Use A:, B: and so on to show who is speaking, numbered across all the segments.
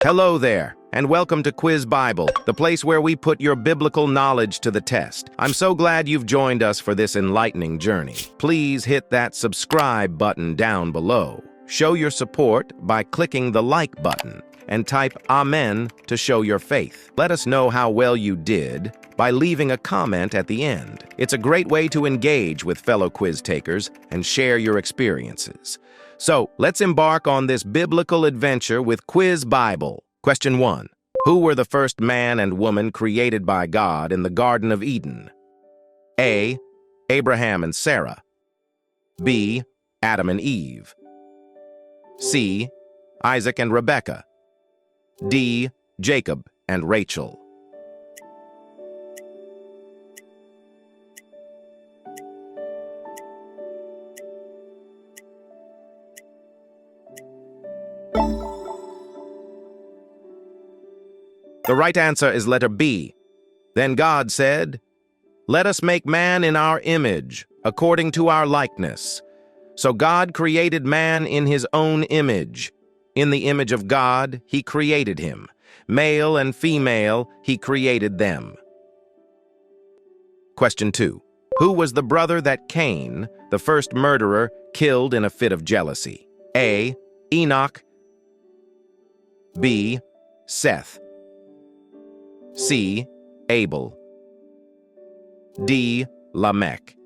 A: Hello there, and welcome to Quiz Bible, the place where we put your biblical knowledge to the test. I'm so glad you've joined us for this enlightening journey. Please hit that subscribe button down below. Show your support by clicking the like button and type Amen to show your faith. Let us know how well you did by leaving a comment at the end. It's a great way to engage with fellow quiz takers and share your experiences. So, let's embark on this biblical adventure with Quiz Bible. Question 1. Who were the first man and woman created by God in the Garden of Eden? A. Abraham and Sarah. B. Adam and Eve. C. Isaac and Rebekah. D. Jacob and Rachel. The right answer is letter B. Then God said, "Let us make man in our image, according to our likeness." So God created man in his own image. In the image of God, he created him. Male and female, he created them. Question 2. Who was the brother that Cain, the first murderer, killed in a fit of jealousy? A. Enoch. B. Seth. C. Abel. D. Lamech.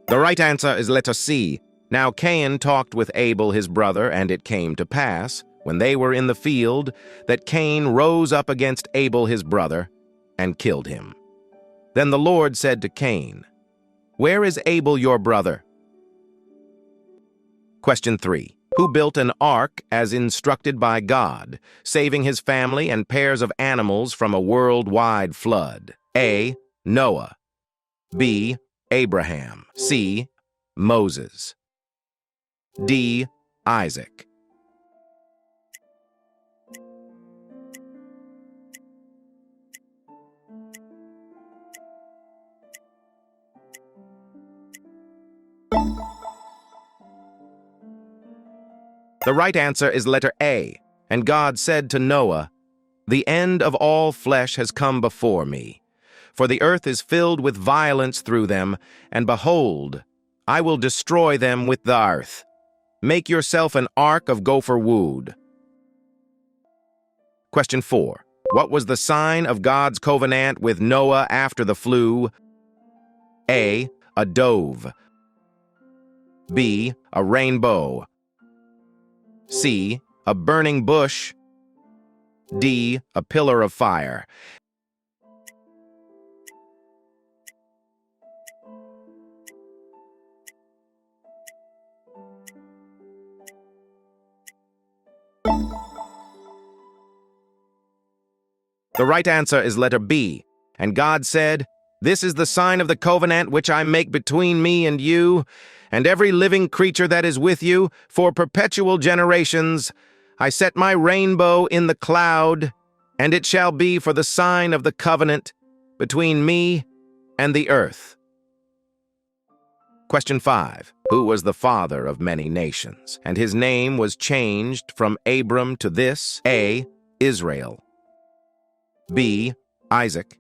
A: The right answer is letter C. Now Cain talked with Abel his brother, and it came to pass, when they were in the field, that Cain rose up against Abel his brother, and killed him. Then the Lord said to Cain, "Where is Abel your brother?" Question 3. Who built an ark as instructed by God, saving his family and pairs of animals from a worldwide flood? A. Noah. B. Abraham. C. Moses. D. Isaac. The right answer is letter A. And God said to Noah, "The end of all flesh has come before me, for the earth is filled with violence through them, and behold, I will destroy them with the earth. Make yourself an ark of gopher wood." Question 4. What was the sign of God's covenant with Noah after the flood? A. A dove. B. A rainbow. C. A burning bush. D. A pillar of fire. The right answer is letter B. And God said, "This is the sign of the covenant which I make between me and you, and every living creature that is with you, for perpetual generations. I set my rainbow in the cloud, and it shall be for the sign of the covenant between me and the earth." Question 5. Who was the father of many nations? And his name was changed from Abram to this? A. Israel. B. Isaac.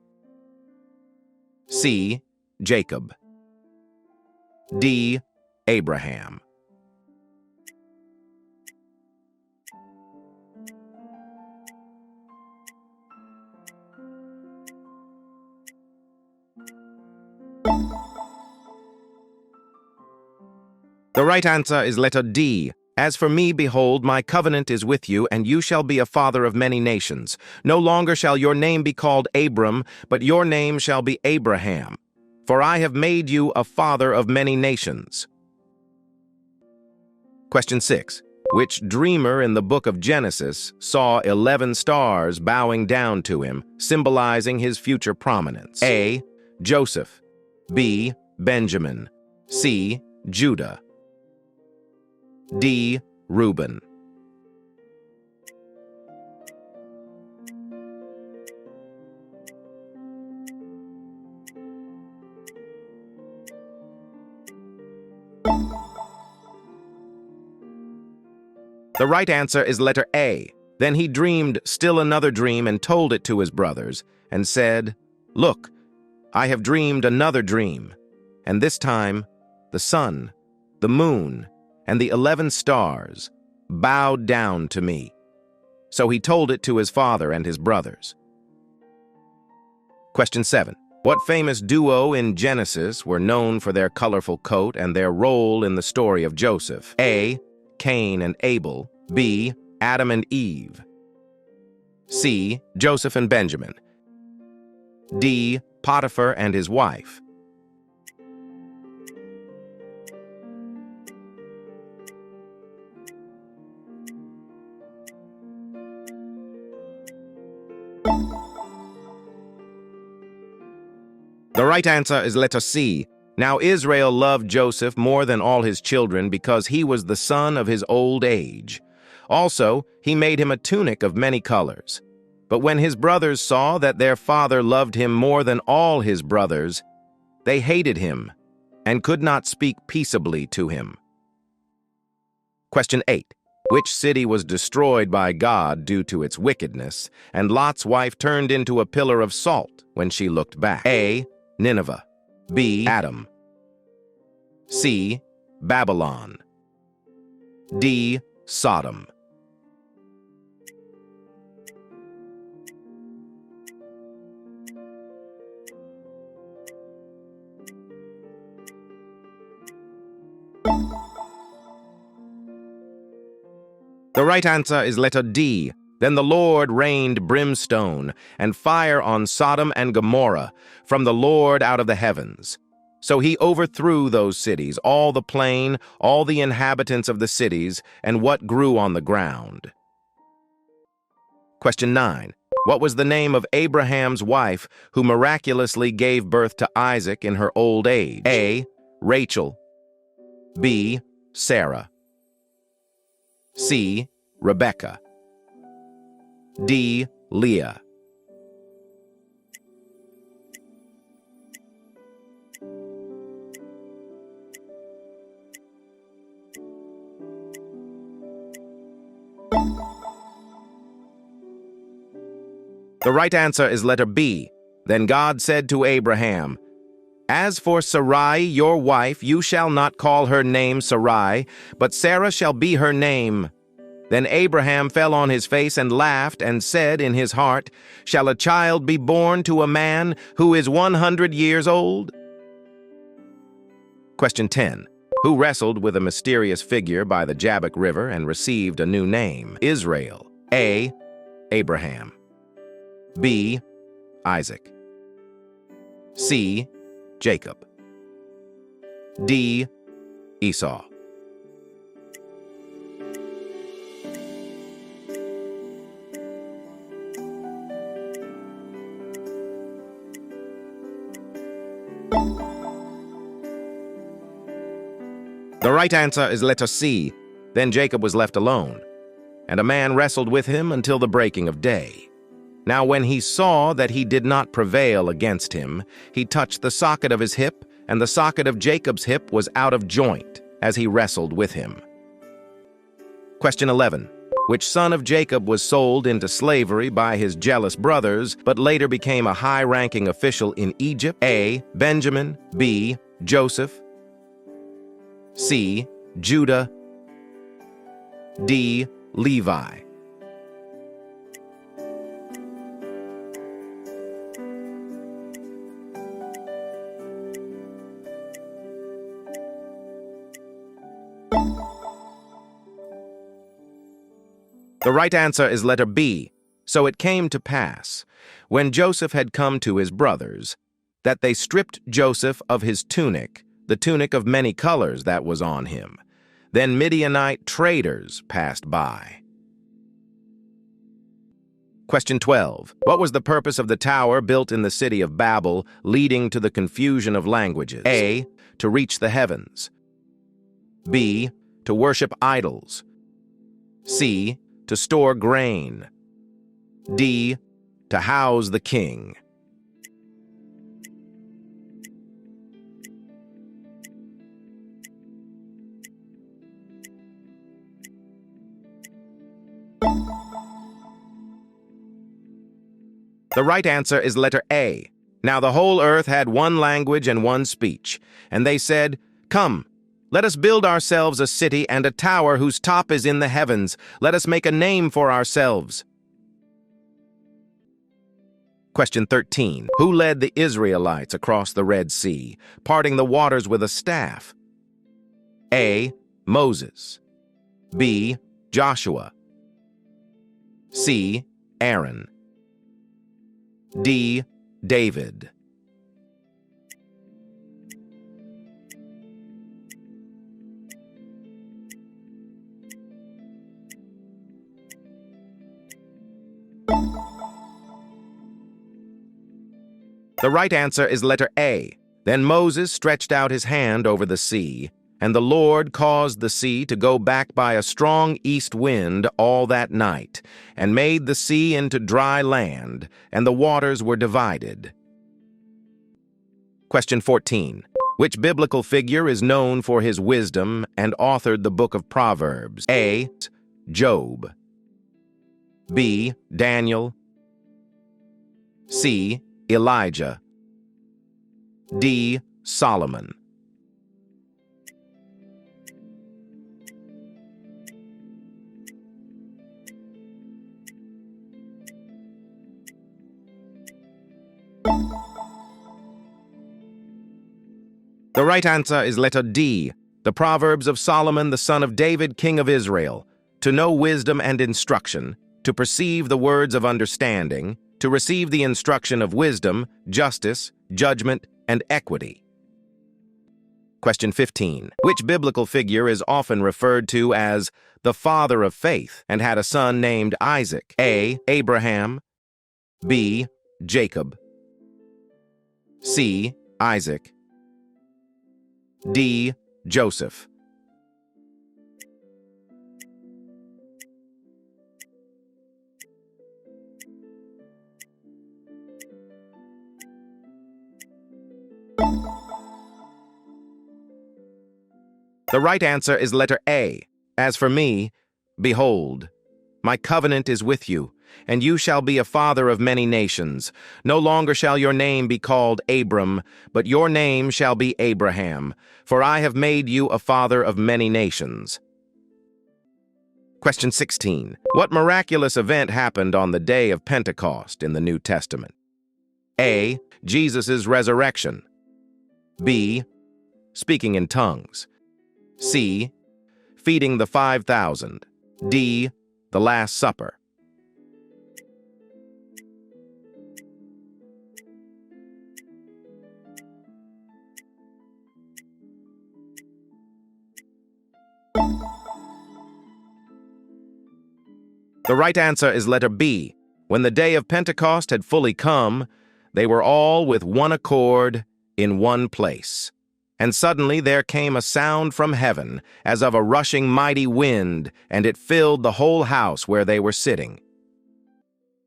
A: C. Jacob. D. Abraham. The right answer is letter D. As for me, behold, my covenant is with you, and you shall be a father of many nations. No longer shall your name be called Abram, but your name shall be Abraham. For I have made you a father of many nations. Question 6. Which dreamer in the book of Genesis saw 11 stars bowing down to him, symbolizing his future prominence? A. Joseph. B. Benjamin. C. Judah. D. Reuben. The right answer is letter A. Then he dreamed still another dream and told it to his brothers, and said, "Look, I have dreamed another dream, and this time the sun, the moon, and the 11 stars bowed down to me." So he told it to his father and his brothers. Question 7. What famous duo in Genesis were known for their colorful coat and their role in the story of Joseph? A. Cain and Abel. B. Adam and Eve. C. Joseph and Benjamin. D. Potiphar and his wife. The right answer is letter C. Now Israel loved Joseph more than all his children because he was the son of his old age. Also, he made him a tunic of many colors. But when his brothers saw that their father loved him more than all his brothers, they hated him and could not speak peaceably to him. Question 8. Which city was destroyed by God due to its wickedness, and Lot's wife turned into a pillar of salt when she looked back? A. Nineveh. B. Adam. C. Babylon. D. Sodom. The right answer is letter D. Then the Lord rained brimstone and fire on Sodom and Gomorrah from the Lord out of the heavens. So he overthrew those cities, all the plain, all the inhabitants of the cities, and what grew on the ground. Question 9. What was the name of Abraham's wife who miraculously gave birth to Isaac in her old age? A. Rachel. B. Sarah. C. Rebecca. D. Leah. The right answer is letter B. Then God said to Abraham, "As for Sarai, your wife, you shall not call her name Sarai, but Sarah shall be her name." Then Abraham fell on his face and laughed and said in his heart, "Shall a child be born to a man who is 100 years old?" Question 10. Who wrestled with a mysterious figure by the Jabbok River and received a new name? Israel. A. Abraham. B. Isaac. C. Jacob. D. Esau. The right answer is letter C. Then Jacob was left alone, and a man wrestled with him until the breaking of day. Now when he saw that he did not prevail against him, he touched the socket of his hip, and the socket of Jacob's hip was out of joint as he wrestled with him. Question 11. Which son of Jacob was sold into slavery by his jealous brothers, but later became a high-ranking official in Egypt? A. Benjamin. B. Joseph. C. Judah. D. Levi. The right answer is letter B. So it came to pass, when Joseph had come to his brothers, that they stripped Joseph of his tunic, the tunic of many colors that was on him. Then Midianite traders passed by. Question 12. What was the purpose of the tower built in the city of Babel, leading to the confusion of languages? A. To reach the heavens. B. To worship idols. C. To store grain. D. To house the king. The right answer is letter A. Now the whole earth had one language and one speech, and they said, "Come, let us build ourselves a city and a tower whose top is in the heavens. Let us make a name for ourselves." Question 13. Who led the Israelites across the Red Sea, parting the waters with a staff? A. Moses. B. Joshua. C. Aaron. D. David. The right answer is letter A. Then Moses stretched out his hand over the sea, and the Lord caused the sea to go back by a strong east wind all that night, and made the sea into dry land, and the waters were divided. Question 14. Which biblical figure is known for his wisdom and authored the book of Proverbs? A. Job. B. Daniel. C. Elijah. D. Solomon. The right answer is letter D. The Proverbs of Solomon, the son of David, king of Israel, to know wisdom and instruction, to perceive the words of understanding, to receive the instruction of wisdom, justice, judgment, and equity. Question 15. Which biblical figure is often referred to as the father of faith and had a son named Isaac? A. Abraham. B. Jacob. C. Isaac. D. Joseph. The right answer is letter A. As for me, behold, my covenant is with you, and you shall be a father of many nations. No longer shall your name be called Abram, but your name shall be Abraham, for I have made you a father of many nations. Question 16. What miraculous event happened on the day of Pentecost in the New Testament? A. Jesus' resurrection. B. Speaking in tongues. C. Feeding the 5,000. D. The Last Supper. The right answer is letter B. When the day of Pentecost had fully come, they were all with one accord in one place. And suddenly there came a sound from heaven, as of a rushing mighty wind, and it filled the whole house where they were sitting.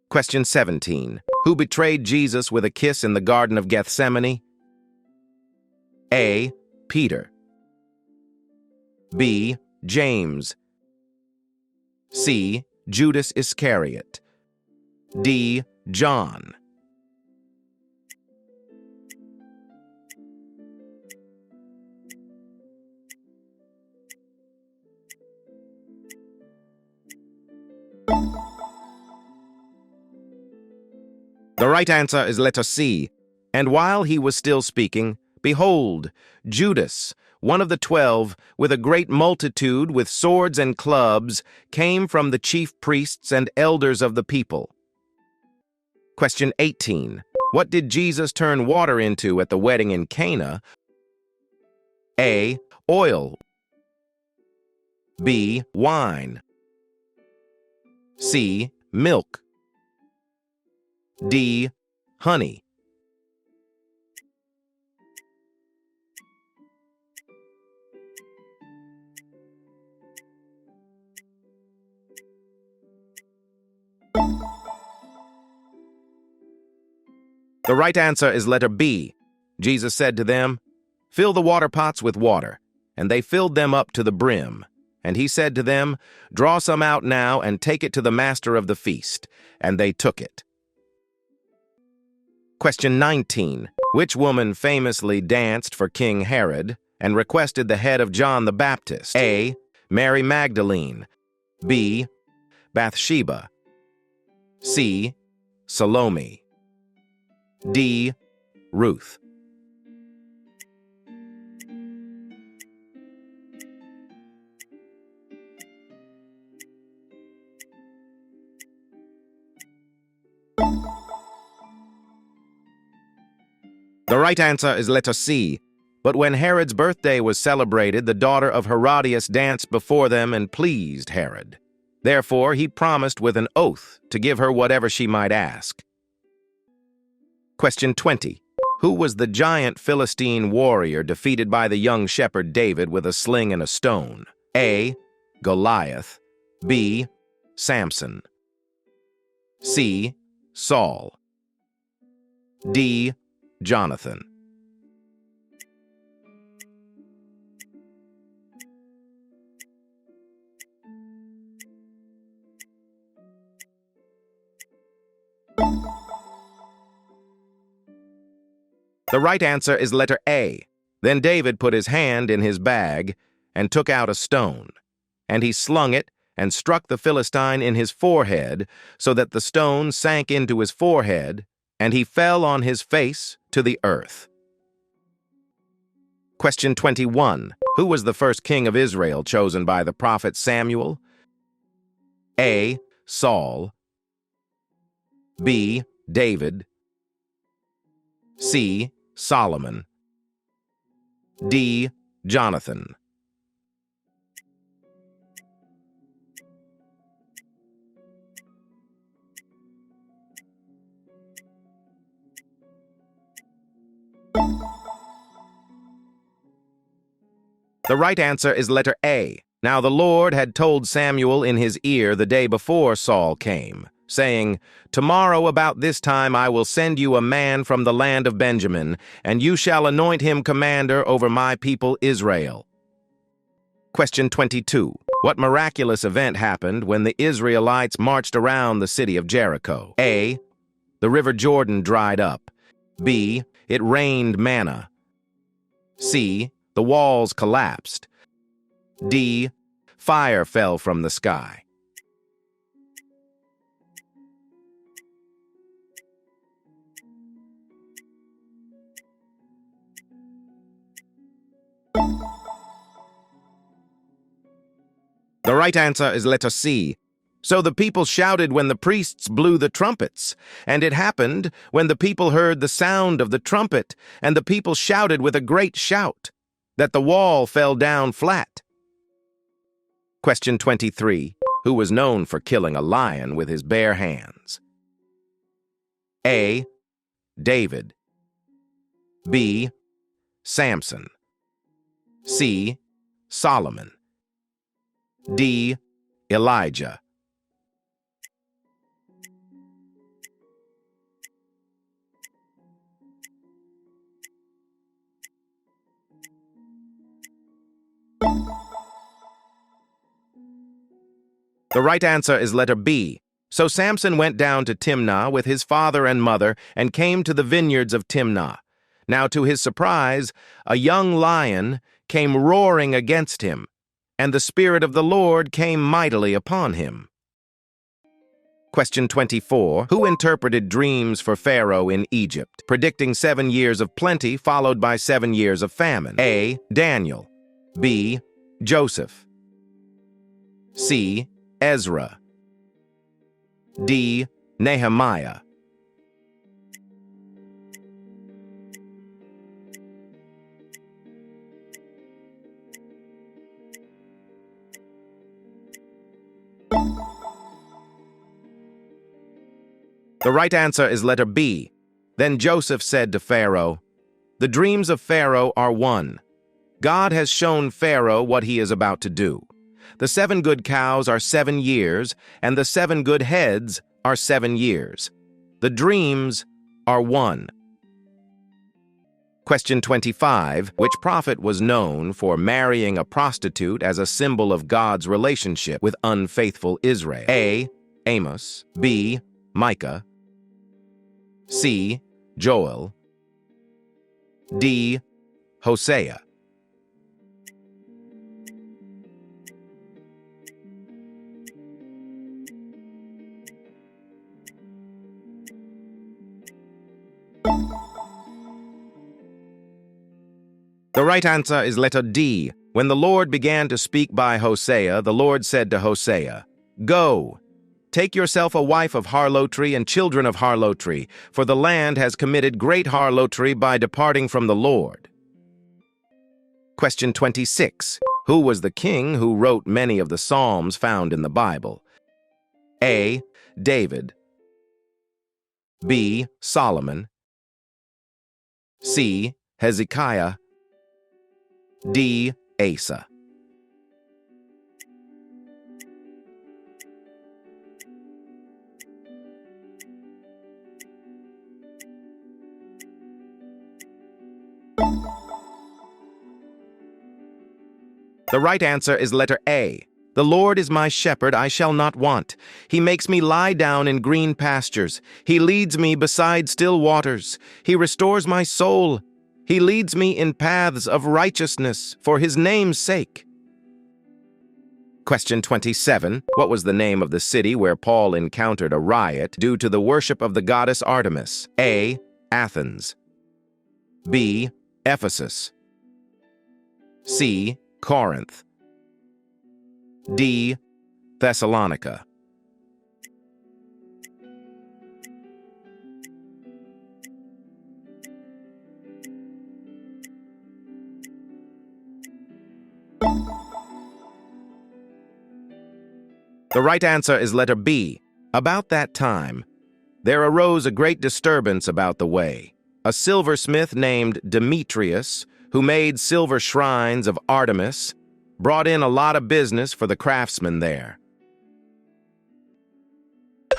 A: Question 17. Who betrayed Jesus with a kiss in the Garden of Gethsemane? A. Peter. B. James. C. Judas Iscariot. D. John. The right answer is letter C. And while he was still speaking, behold, Judas, one of the 12, with a great multitude with swords and clubs, came from the chief priests and elders of the people. Question 18. What did Jesus turn water into at the wedding in Cana? A. Oil. B. Wine. C. Milk. D. Honey. The right answer is letter B. Jesus said to them, "Fill the water pots with water," and they filled them up to the brim. And he said to them, "Draw some out now and take it to the master of the feast." And they took it. Question 19. Which woman famously danced for King Herod and requested the head of John the Baptist? A. Mary Magdalene. B. Bathsheba. C. Salome. D. Ruth. The right answer is letter C. But when Herod's birthday was celebrated, the daughter of Herodias danced before them and pleased Herod. Therefore, he promised with an oath to give her whatever she might ask. Question 20. Who was the giant Philistine warrior defeated by the young shepherd David with a sling and a stone? A. Goliath. B. Samson. C. Saul. D. Jonathan. The right answer is letter A. Then David put his hand in his bag and took out a stone, and he slung it and struck the Philistine in his forehead, so that the stone sank into his forehead, and he fell on his face to the earth. Question 21. Who was the first king of Israel chosen by the prophet Samuel? A. Saul. B. David. C. Solomon. D. Jonathan. The right answer is letter A. Now the Lord had told Samuel in his ear the day before Saul came, saying, "Tomorrow about this time I will send you a man from the land of Benjamin, and you shall anoint him commander over my people Israel." Question 22. What miraculous event happened when the Israelites marched around the city of Jericho? A. The river Jordan dried up. B. It rained manna. C. The walls collapsed. D. Fire fell from the sky. The right answer is letter C. So the people shouted when the priests blew the trumpets, and it happened when the people heard the sound of the trumpet, and the people shouted with a great shout, that the wall fell down flat. Question 23. Who was known for killing a lion with his bare hands? A. David. B. Samson. C. Solomon. D. Elijah. The right answer is letter B. So Samson went down to Timnah with his father and mother and came to the vineyards of Timnah. Now to his surprise, a young lion came roaring against him, and the Spirit of the Lord came mightily upon him. Question 24. Who interpreted dreams for Pharaoh in Egypt, predicting 7 years of plenty followed by 7 years of famine? A. Daniel. B. Joseph. C. Ezra. D. Nehemiah. The right answer is letter B. Then Joseph said to Pharaoh, "The dreams of Pharaoh are one. God has shown Pharaoh what he is about to do. The 7 good cows are 7 years, and the 7 good heads are 7 years. The dreams are one." Question 25. Which prophet was known for marrying a prostitute as a symbol of God's relationship with unfaithful Israel? A. Amos. B. Micah. C. Joel. D. Hosea. The right answer is letter D. When the Lord began to speak by Hosea, the Lord said to Hosea, "Go, take yourself a wife of harlotry and children of harlotry, for the land has committed great harlotry by departing from the Lord." Question 26. Who was the king who wrote many of the Psalms found in the Bible? A. David. B. Solomon. C. Hezekiah. D. Asa. The right answer is letter A. The Lord is my shepherd, I shall not want. He makes me lie down in green pastures. He leads me beside still waters. He restores my soul. He leads me in paths of righteousness for his name's sake. Question 27. What was the name of the city where Paul encountered a riot due to the worship of the goddess Artemis? A. Athens. B. Ephesus. C. Corinth. D. Thessalonica. The right answer is letter B. About that time, there arose a great disturbance about the way. A silversmith named Demetrius, who made silver shrines of Artemis, brought in a lot of business for the craftsmen there.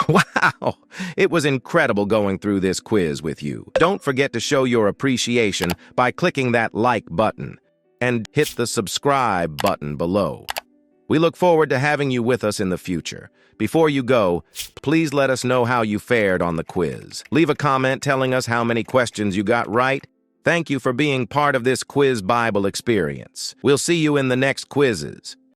A: Wow! It was incredible going through this quiz with you. Don't forget to show your appreciation by clicking that like button and hit the subscribe button below. We look forward to having you with us in the future. Before you go, please let us know how you fared on the quiz. Leave a comment telling us how many questions you got right. Thank you for being part of this Quiz Bible experience. We'll see you in the next quizzes.